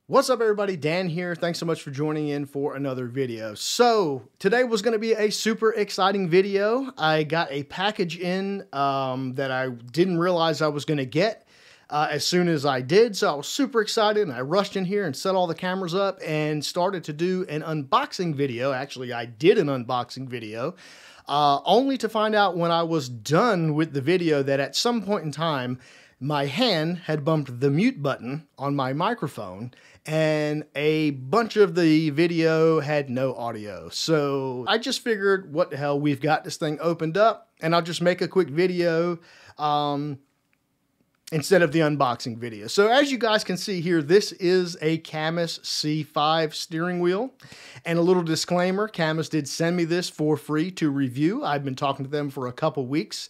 What's up, everybody? Dan here. Thanks so much for joining in for another video. So today was going to be a super exciting video. I got a package in that I didn't realize I was going to get as soon as I did. So I was super excited and I rushed in here and set all the cameras up and started to do an unboxing video. Actually, I did an unboxing video only to find out when I was done with the video that at some point in time, my hand had bumped the mute button on my microphone and a bunch of the video had no audio. So I just figured, what the hell, we've got this thing opened up and I'll just make a quick video instead of the unboxing video. So as you guys can see here, this is a CAMMUS C5 steering wheel. And a little disclaimer, CAMMUS did send me this for free to review. I've been talking to them for a couple weeks.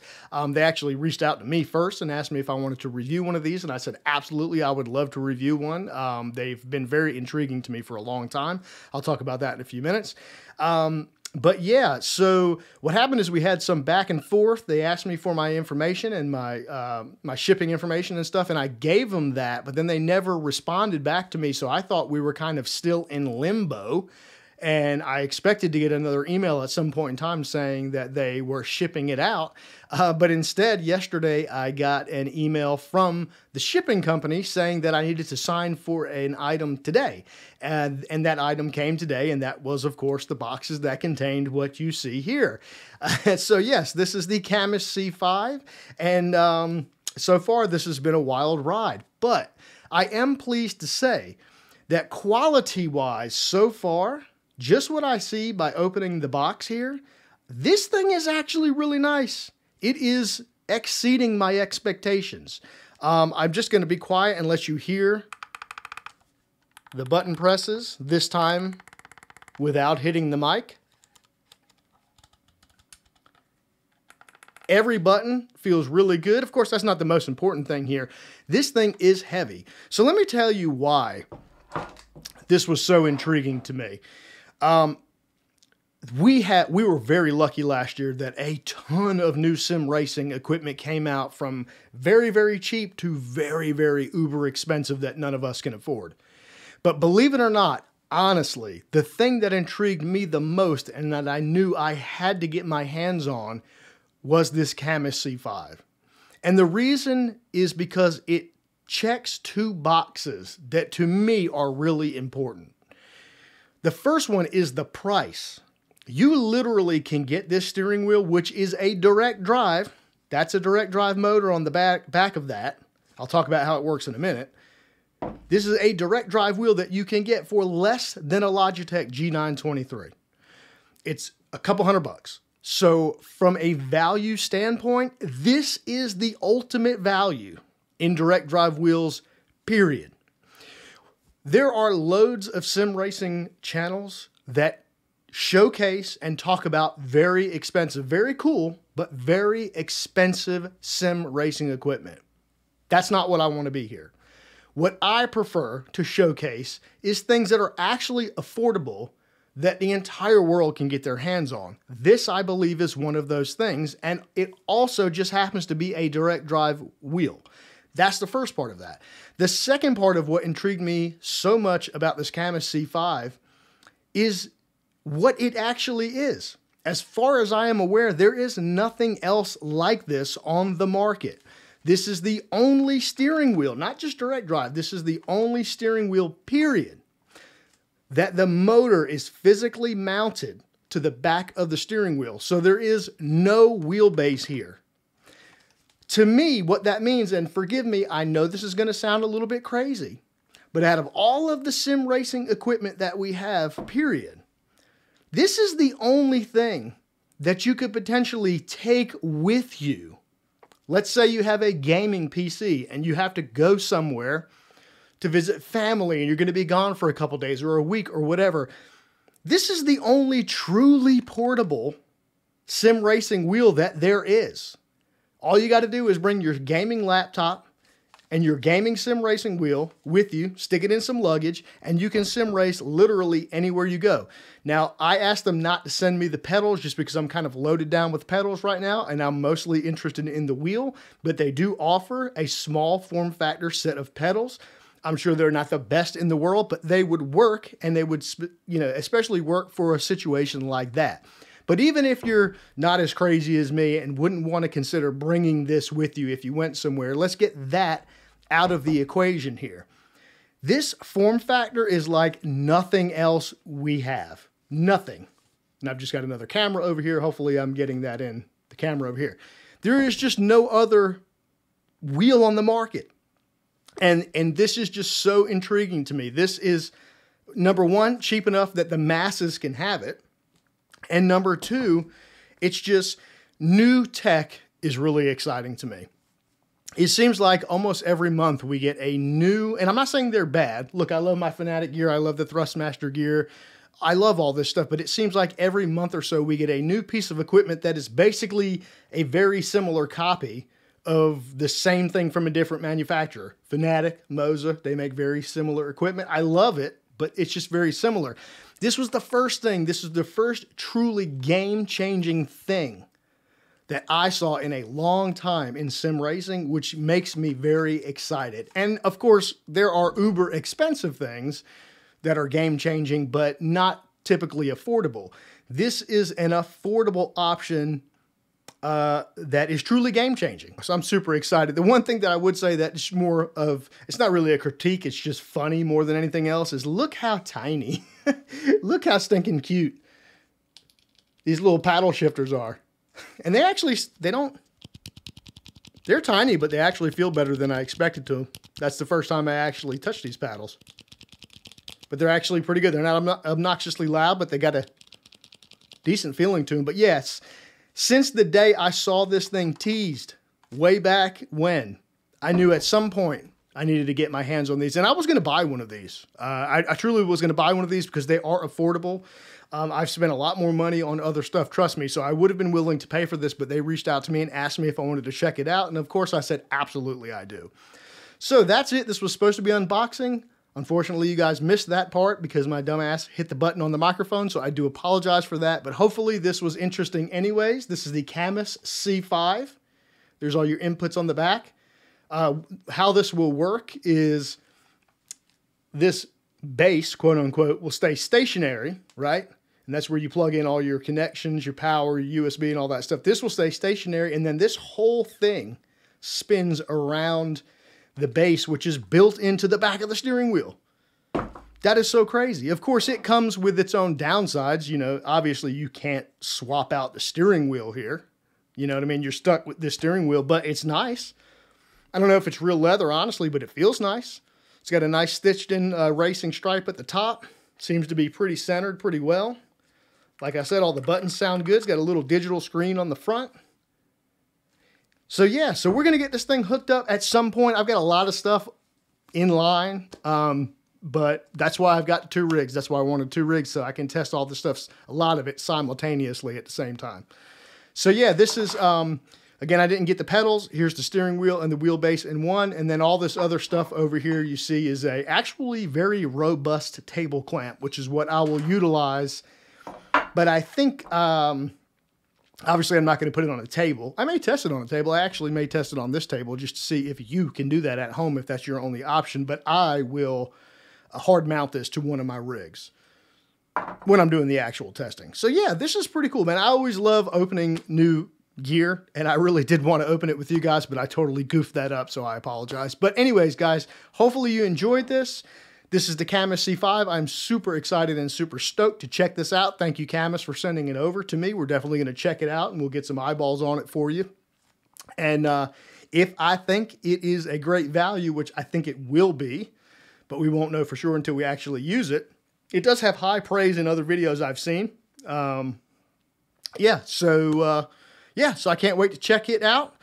They actually reached out to me first and asked me if I wanted to review one of these. And I said, absolutely, I would love to review one. They've been very intriguing to me for a long time. I'll talk about that in a few minutes. But yeah, so what happened is we had some back and forth. They asked me for my information and my shipping information and stuff, and I gave them that, but then they never responded back to me. So I thought we were kind of still in limbo, and I expected to get another email at some point in time saying that they were shipping it out. But instead, yesterday, I got an email from the shipping company saying that I needed to sign for an item today. And that item came today, and that was, of course, the boxes that contained what you see here. So yes, this is the CAMMUS C5, and so far this has been a wild ride. But I am pleased to say that quality-wise, so far, just what I see by opening the box here, this thing is actually really nice. It is exceeding my expectations. I'm just going to be quiet and let you hear the button presses, this time without hitting the mic. Every button feels really good. Of course, that's not the most important thing here. This thing is heavy. So let me tell you why this was so intriguing to me. We were very lucky last year that a ton of new sim racing equipment came out, from very, very cheap to very, very uber expensive that none of us can afford. But believe it or not, honestly, the thing that intrigued me the most and that I knew I had to get my hands on was this CAMMUS C5. And the reason is because it checks two boxes that to me are really important. The first one is the price. You literally can get this steering wheel, which is a direct drive. That's a direct drive motor on the back of that. I'll talk about how it works in a minute. This is a direct drive wheel that you can get for less than a Logitech G923. It's a couple $100. So from a value standpoint, this is the ultimate value in direct drive wheels, period. There are loads of sim racing channels that showcase and talk about very expensive, very cool, but very expensive sim racing equipment. That's not what I want to be here. What I prefer to showcase is things that are actually affordable that the entire world can get their hands on. This, I believe, is one of those things, and it also just happens to be a direct drive wheel. That's the first part of that. The second part of what intrigued me so much about this CAMMUS C5 is what it actually is. As far as I am aware, there is nothing else like this on the market. This is the only steering wheel, not just direct drive, this is the only steering wheel, period, that the motor is physically mounted to the back of the steering wheel. So there is no wheelbase here. To me, what that means, and forgive me, I know this is going to sound a little bit crazy, but out of all of the sim racing equipment that we have, period, this is the only thing that you could potentially take with you. Let's say you have a gaming PC and you have to go somewhere to visit family and you're going to be gone for a couple days or a week or whatever. This is the only truly portable sim racing wheel that there is. All you got to do is bring your gaming laptop and your gaming sim racing wheel with you, stick it in some luggage, and you can sim race literally anywhere you go. Now, I asked them not to send me the pedals just because I'm kind of loaded down with pedals right now, and I'm mostly interested in the wheel, but they do offer a small form factor set of pedals. I'm sure they're not the best in the world, but they would work, and they would, you know, especially work for a situation like that. But even if you're not as crazy as me and wouldn't want to consider bringing this with you if you went somewhere, let's get that out of the equation here. This form factor is like nothing else we have. Nothing. And I've just got another camera over here. Hopefully I'm getting that in the camera over here. There is just no other wheel on the market. And this is just so intriguing to me. This is, number one, cheap enough that the masses can have it. And number two, it's just new tech is really exciting to me. It seems like almost every month we get a new, and I'm not saying they're bad. Look, I love my Fanatic gear. I love the Thrustmaster gear. I love all this stuff, but it seems like every month or so we get a new piece of equipment that is basically a very similar copy of the same thing from a different manufacturer. Fanatic, Moza, they make very similar equipment. I love it, but it's just very similar. This was the first thing. This is the first truly game-changing thing that I saw in a long time in sim racing, which makes me very excited. And of course, there are uber expensive things that are game-changing, but not typically affordable. This is an affordable option that is truly game-changing. So I'm super excited. The one thing that I would say that is more of, it's not really a critique, it's just funny more than anything else, is look how tiny, look how stinking cute these little paddle shifters are. And they actually, they're tiny, but they actually feel better than I expected to. That's the first time I actually touched these paddles. But they're actually pretty good. They're not obnoxiously loud, but they got a decent feeling to them. But yes, since the day I saw this thing teased way back when, I knew at some point I needed to get my hands on these. And I was going to buy one of these. I truly was going to buy one of these because they are affordable. I've spent a lot more money on other stuff, trust me. So I would have been willing to pay for this, but they reached out to me and asked me if I wanted to check it out. And of course I said, absolutely I do. So that's it. This was supposed to be unboxing. Unfortunately, you guys missed that part because my dumbass hit the button on the microphone. So I do apologize for that, but hopefully this was interesting anyways. This is the CAMMUS C5. There's all your inputs on the back. How this will work is this base, quote unquote, will stay stationary, right? And that's where you plug in all your connections, your power, your USB and all that stuff. This will stay stationary. And then this whole thing spins around the base, which is built into the back of the steering wheel. That is so crazy. Of course, it comes with its own downsides. You know, obviously you can't swap out the steering wheel here. You know what I mean? You're stuck with this steering wheel, but it's nice. I don't know if it's real leather, honestly, but it feels nice. It's got a nice stitched in racing stripe at the top. Seems to be pretty centered pretty well. Like I said, all the buttons sound good. It's got a little digital screen on the front. So yeah, so we're going to get this thing hooked up at some point. I've got a lot of stuff in line, but that's why I've got 2 rigs. That's why I wanted 2 rigs, so I can test all the stuff, a lot of it simultaneously at the same time. So yeah, this is, again, I didn't get the pedals. Here's the steering wheel and the wheelbase in one, and then all this other stuff over here you see is a actually very robust table clamp, which is what I will utilize. But I think, obviously I'm not going to put it on a table. I may test it on a table. I actually may test it on this table just to see if you can do that at home, if that's your only option. But I will hard mount this to one of my rigs when I'm doing the actual testing. So yeah, this is pretty cool, man. I always love opening new gear, and I really did want to open it with you guys, but I totally goofed that up, so I apologize. But anyways, guys, hopefully you enjoyed this. This is the CAMMUS C5. I'm super excited and super stoked to check this out. Thank you, CAMMUS, for sending it over to me. We're definitely going to check it out, and we'll get some eyeballs on it for you. And if I think it is a great value, which I think it will be, but we won't know for sure until we actually use it, it does have high praise in other videos I've seen. Yeah, so I can't wait to check it out.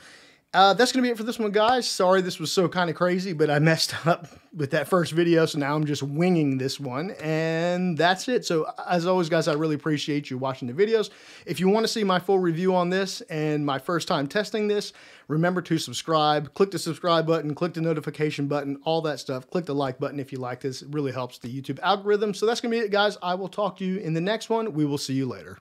That's going to be it for this one, guys. Sorry this was so kind of crazy, but I messed up with that first video, so now I'm just winging this one, and that's it. So as always, guys, I really appreciate you watching the videos. If you want to see my full review on this and my first time testing this, remember to subscribe. Click the subscribe button, click the notification button, all that stuff. Click the like button if you like this. It really helps the YouTube algorithm. So that's going to be it, guys. I will talk to you in the next one. We will see you later.